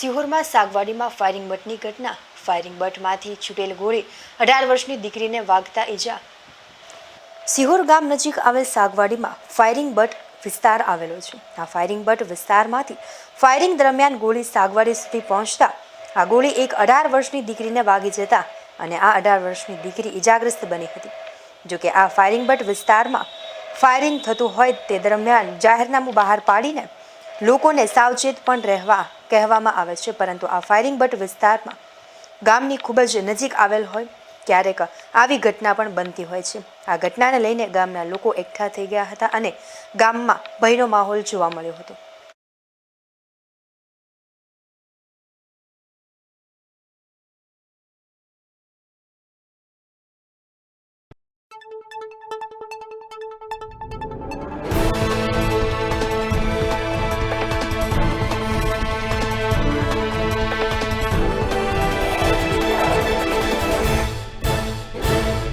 સિહોરમાં સાગવાડીમાં firing બટની ઘટના. Firing બટમાંથી છૂટેલ ગોળી 18 વર્ષની દીકરીને વાગતા ઈજા. સિહોર ગામ નજીક આવેલ સાગવાડીમાં ફાયરિંગ બટ વિસ્તાર આવેલો છે. આ ફાયરિંગ બટ વિસ્તારમાંથી ફાયરિંગ દરમિયાન ગોળી સાગવાડી સુધી પહોંચતા આ ગોળી એક 18 વર્ષની દીકરીને વાગી જતા અને આ 18 વર્ષની દીકરી ઈજાગ્રસ્ત બની હતી. જોકે આ ફાયરિંગ બટ વિસ્તારમાં ફાયરિંગ થતું હોય તે દરમિયાન જાહેરનામું બહાર પાડીને લોકોને સાવચેત પણ રહેવા કહેવામાં આવે છે, પરંતુ આ ફાયરિંગ બટ વિસ્તારમાં ગામની ખૂબ જ નજીક આવેલ હોય ક્યારેક આવી ઘટના પણ બનતી હોય છે. આ ઘટનાને લઈને ગામના લોકો એકઠા થઈ ગયા હતા અને ગામમાં ભયનો માહોલ જોવા મળ્યો હતો.